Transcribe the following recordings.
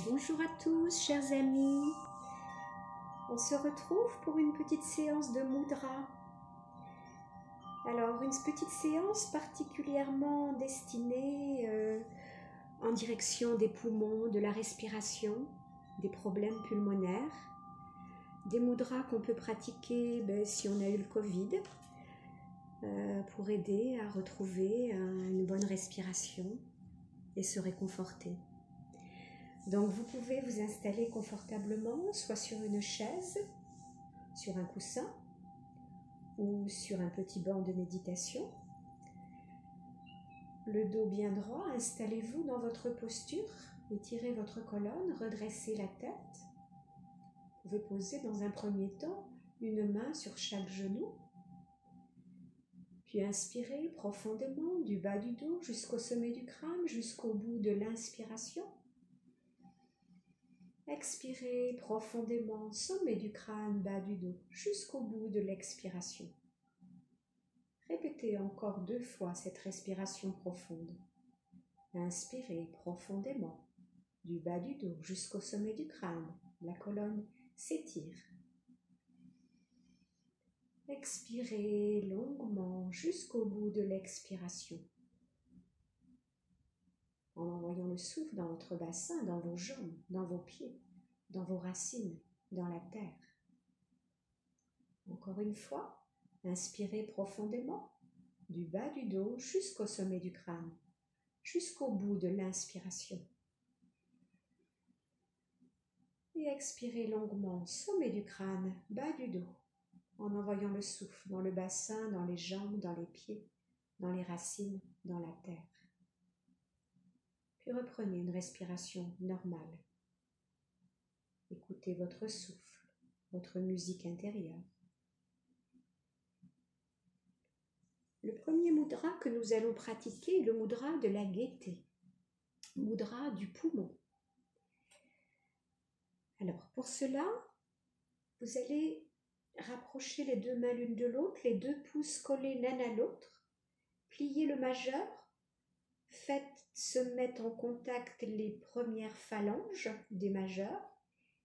Bonjour à tous, chers amis. On se retrouve pour une petite séance de mudra. Alors, une petite séance particulièrement destinée en direction des poumons, de la respiration, des problèmes pulmonaires. Des mudras qu'on peut pratiquer si on a eu le Covid pour aider à retrouver une bonne respiration et se réconforter. Donc vous pouvez vous installer confortablement, soit sur une chaise, sur un coussin ou sur un petit banc de méditation. Le dos bien droit, installez-vous dans votre posture, étirez votre colonne, redressez la tête. Vous pouvez poser dans un premier temps une main sur chaque genou. Puis inspirez profondément du bas du dos jusqu'au sommet du crâne, jusqu'au bout de l'inspiration. Expirez profondément, sommet du crâne, bas du dos, jusqu'au bout de l'expiration. Répétez encore 2 fois cette respiration profonde. Inspirez profondément, du bas du dos jusqu'au sommet du crâne. La colonne s'étire. Expirez longuement jusqu'au bout de l'expiration. En envoyant le souffle dans votre bassin, dans vos jambes, dans vos pieds, dans vos racines, dans la terre. Encore une fois, inspirez profondément, du bas du dos jusqu'au sommet du crâne, jusqu'au bout de l'inspiration. Et expirez longuement, sommet du crâne, bas du dos, en envoyant le souffle dans le bassin, dans les jambes, dans les pieds, dans les racines, dans la terre. Puis reprenez une respiration normale. Écoutez votre souffle, votre musique intérieure. Le premier mudra que nous allons pratiquer est le mudra de la gaieté, mudra du poumon. Alors pour cela, vous allez rapprocher les 2 mains l'une de l'autre, les 2 pouces collés l'un à l'autre, pliez le majeur, faites se mettre en contact les premières phalanges des majeurs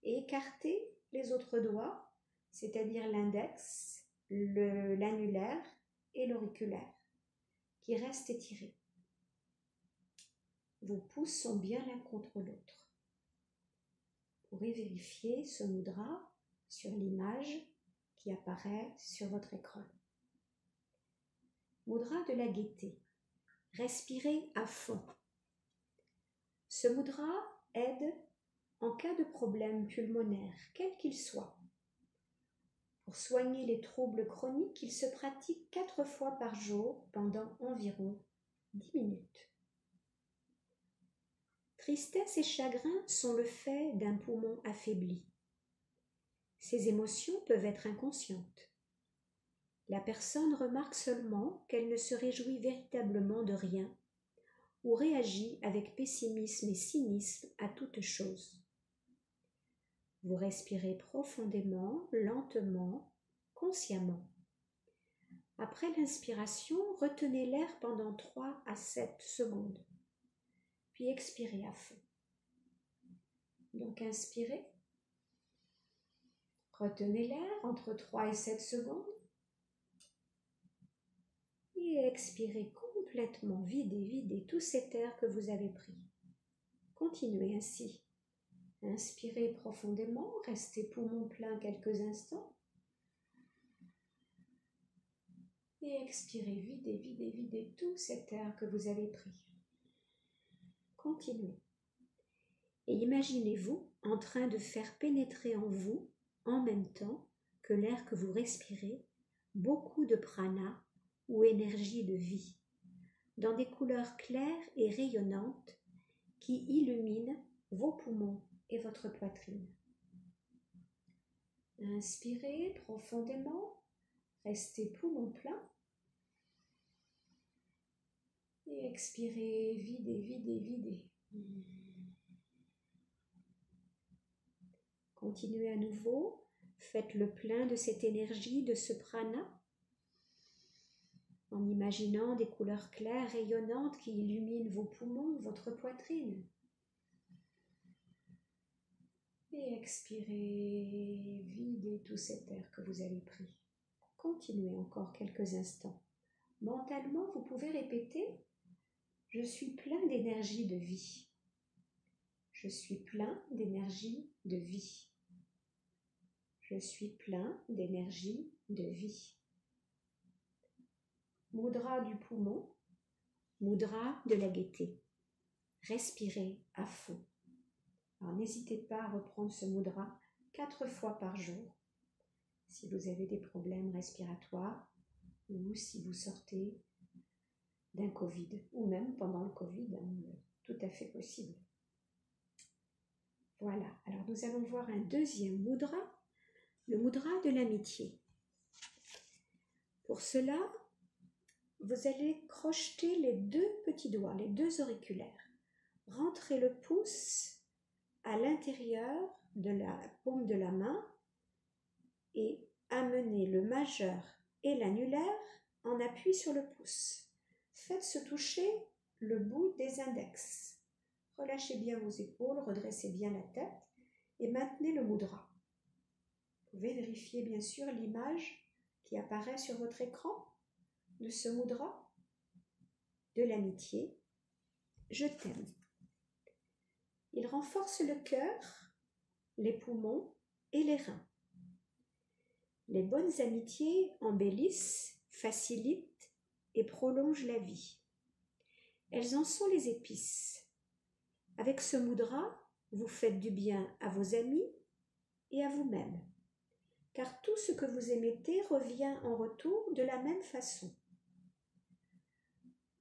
et écartez les autres doigts, c'est-à-dire l'index, l'annulaire et l'auriculaire, qui restent étirés. Vos pouces sont bien l'un contre l'autre. Vous pourrez vérifier ce mudra sur l'image qui apparaît sur votre écran. Mudra de la gaieté. Respirez à fond. Ce mudra aide en cas de problème pulmonaire, quel qu'il soit. Pour soigner les troubles chroniques, il se pratique 4 fois par jour pendant environ 10 minutes. Tristesse et chagrin sont le fait d'un poumon affaibli. Ces émotions peuvent être inconscientes. La personne remarque seulement qu'elle ne se réjouit véritablement de rien ou réagit avec pessimisme et cynisme à toute chose. Vous respirez profondément, lentement, consciemment. Après l'inspiration, retenez l'air pendant 3 à 7 secondes, puis expirez à fond. Donc inspirez, retenez l'air entre 3 et 7 secondes, et expirez complètement, videz tout cet air que vous avez pris. Continuez ainsi. Inspirez profondément, restez poumon plein quelques instants. Et expirez, videz tout cet air que vous avez pris. Continuez. Et imaginez-vous en train de faire pénétrer en vous, en même temps que l'air que vous respirez, beaucoup de prana ou énergie de vie, dans des couleurs claires et rayonnantes qui illuminent vos poumons et votre poitrine. Inspirez profondément, restez poumon plein. Et expirez, videz. Continuez à nouveau, faites le plein de cette énergie, de ce prana, en imaginant des couleurs claires, rayonnantes qui illuminent vos poumons, votre poitrine. Et expirez, videz tout cet air que vous avez pris. Continuez encore quelques instants. Mentalement, vous pouvez répéter « Je suis plein d'énergie de vie ». Je suis plein d'énergie de vie. Je suis plein d'énergie de vie. Mudra du poumon, mudra de la gaieté. Respirez à fond. Alors n'hésitez pas à reprendre ce mudra 4 fois par jour si vous avez des problèmes respiratoires ou si vous sortez d'un Covid ou même pendant le Covid, tout à fait possible. Voilà, alors nous allons voir un deuxième mudra, le mudra de l'amitié. Pour cela, vous allez crocheter les 2 petits doigts, les 2 auriculaires. Rentrez le pouce à l'intérieur de la paume de la main et amenez le majeur et l'annulaire en appui sur le pouce. Faites se toucher le bout des index. Relâchez bien vos épaules, redressez bien la tête et maintenez le mudra. Vous pouvez vérifier bien sûr l'image qui apparaît sur votre écran de ce mudra de l'amitié. Je t'aime. Il renforce le cœur, les poumons et les reins. Les bonnes amitiés embellissent, facilitent et prolongent la vie. Elles en sont les épices. Avec ce mudra, vous faites du bien à vos amis et à vous-même, car tout ce que vous émettez revient en retour de la même façon.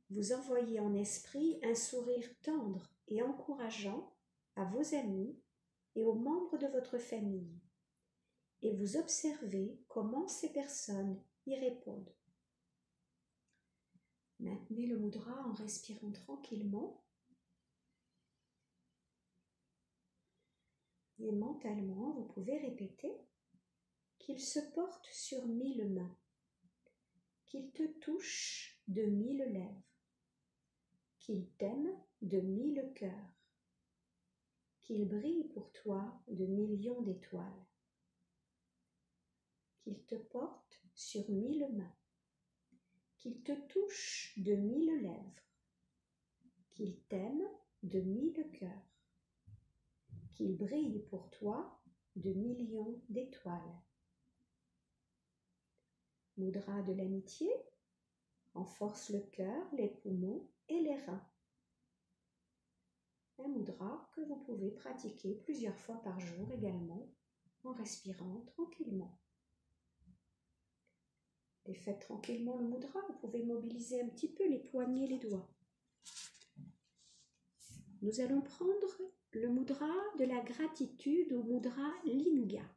Vous envoyez en esprit un sourire tendre et encourageant à vos amis et aux membres de votre famille, et vous observez comment ces personnes y répondent. Maintenez le mudra en respirant tranquillement. Et mentalement, vous pouvez répéter qu'il se porte sur 1000 mains, qu'il te touche de 1000 lèvres, qu'il t'aime de 1000 cœurs, qu'il brille pour toi de millions d'étoiles, qu'il te porte sur 1000 mains, qu'il te touche de 1000 lèvres, qu'il t'aime de 1000 cœurs, qu'il brille pour toi de millions d'étoiles. Mudra de l'amitié renforce le cœur, les poumons et les reins. Un mudra que vous pouvez pratiquer plusieurs fois par jour également en respirant tranquillement. Et faites tranquillement le mudra, vous pouvez mobiliser un petit peu les poignets et les doigts. Nous allons prendre le mudra de la gratitude ou mudra linga.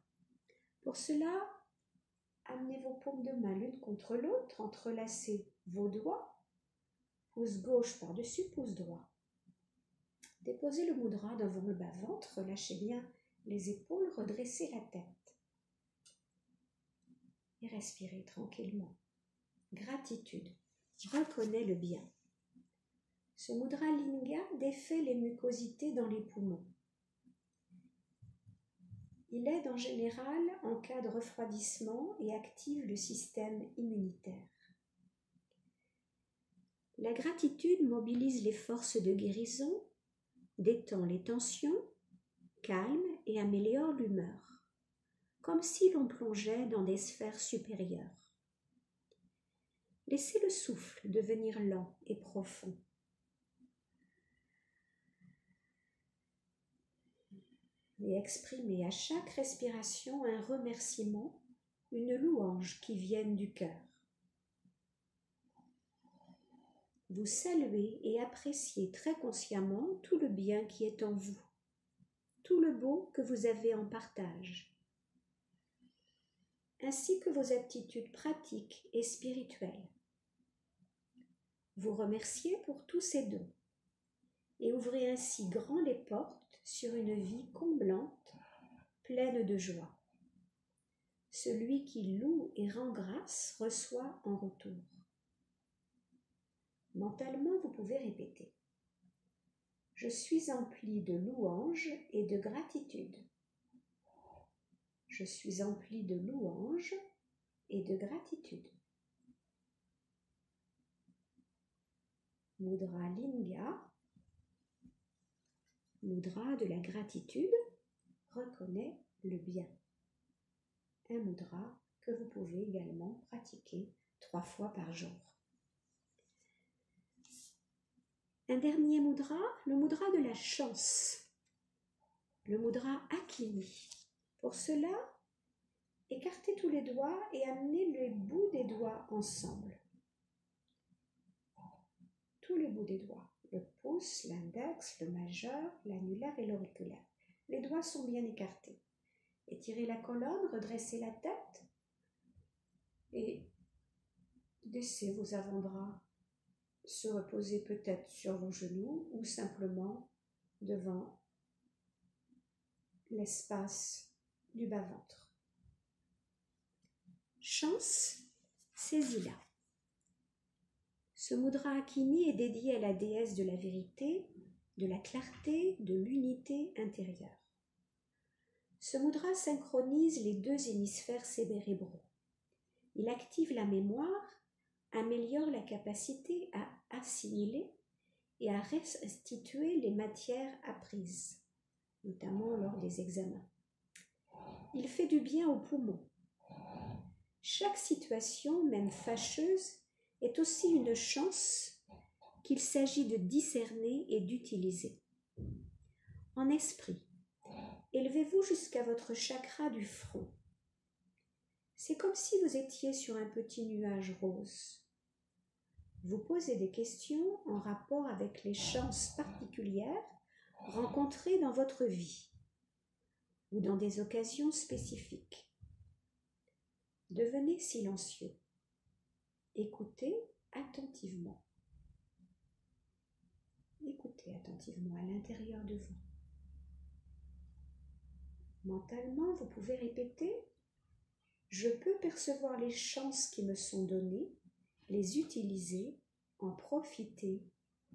Pour cela, amenez vos paumes de main l'une contre l'autre, entrelacez vos doigts, pouce gauche par-dessus pouce droit. Déposez le mudra devant le bas-ventre, relâchez bien les épaules, redressez la tête. Et respirez tranquillement. Gratitude, reconnais le bien. Ce mudra linga défait les mucosités dans les poumons. Il aide en général en cas de refroidissement et active le système immunitaire. La gratitude mobilise les forces de guérison, détend les tensions, calme et améliore l'humeur, comme si l'on plongeait dans des sphères supérieures. Laissez le souffle devenir lent et profond. Et exprimez à chaque respiration un remerciement, une louange qui vienne du cœur. Vous saluez et appréciez très consciemment tout le bien qui est en vous, tout le beau que vous avez en partage, ainsi que vos aptitudes pratiques et spirituelles. Vous remerciez pour tous ces dons et ouvrez ainsi grand les portes sur une vie comblante, pleine de joie. Celui qui loue et rend grâce reçoit en retour. Mentalement, vous pouvez répéter « Je suis empli de louanges et de gratitude. Je suis empli de louanges et de gratitude. Mudra Linga, mudra de la gratitude, reconnaît le bien. Un mudra que vous pouvez également pratiquer 3 fois par jour. Un dernier mudra, le mudra de la chance, le mudra Akini. Pour cela, écartez tous les doigts et amenez les bouts des doigts ensemble. Tous les bouts des doigts, le pouce, l'index, le majeur, l'annulaire et l'auriculaire. Les doigts sont bien écartés. Étirez la colonne, redressez la tête et laissez vos avant-bras se reposer peut-être sur vos genoux ou simplement devant l'espace du bas-ventre. Chance, saisis-la. Ce mudra Akini est dédié à la déesse de la vérité, de la clarté, de l'unité intérieure. Ce mudra synchronise les 2 hémisphères cérébraux. Il active la mémoire, améliore la capacité à assimiler et à restituer les matières apprises, notamment lors des examens. Il fait du bien aux poumons. Chaque situation, même fâcheuse, est aussi une chance qu'il s'agit de discerner et d'utiliser. En esprit, élevez-vous jusqu'à votre chakra du front. C'est comme si vous étiez sur un petit nuage rose. Vous posez des questions en rapport avec les chances particulières rencontrées dans votre vie ou dans des occasions spécifiques. Devenez silencieux. Écoutez attentivement. Écoutez attentivement à l'intérieur de vous. Mentalement, vous pouvez répéter « Je peux percevoir les chances qui me sont données, les utiliser, en profiter,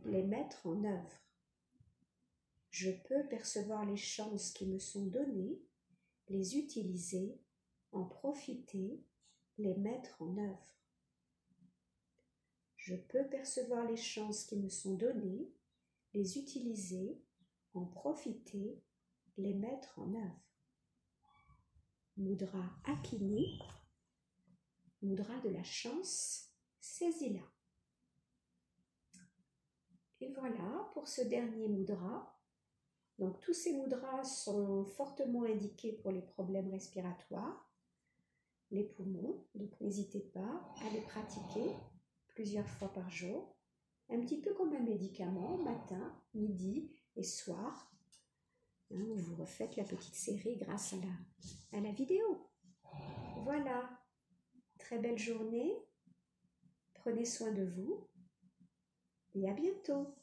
les mettre en œuvre. Je peux percevoir les chances qui me sont données, les utiliser, en profiter, les mettre en œuvre. Je peux percevoir les chances qui me sont données, les utiliser, en profiter, les mettre en œuvre. » Mudra Akini, mudra de la chance, saisis-la. Et voilà pour ce dernier mudra. Donc tous ces mudras sont fortement indiqués pour les problèmes respiratoires, les poumons, donc n'hésitez pas à les pratiquer plusieurs fois par jour, un petit peu comme un médicament, matin, midi et soir. Vous refaites la petite série grâce à la vidéo. Voilà, très belle journée, prenez soin de vous et à bientôt.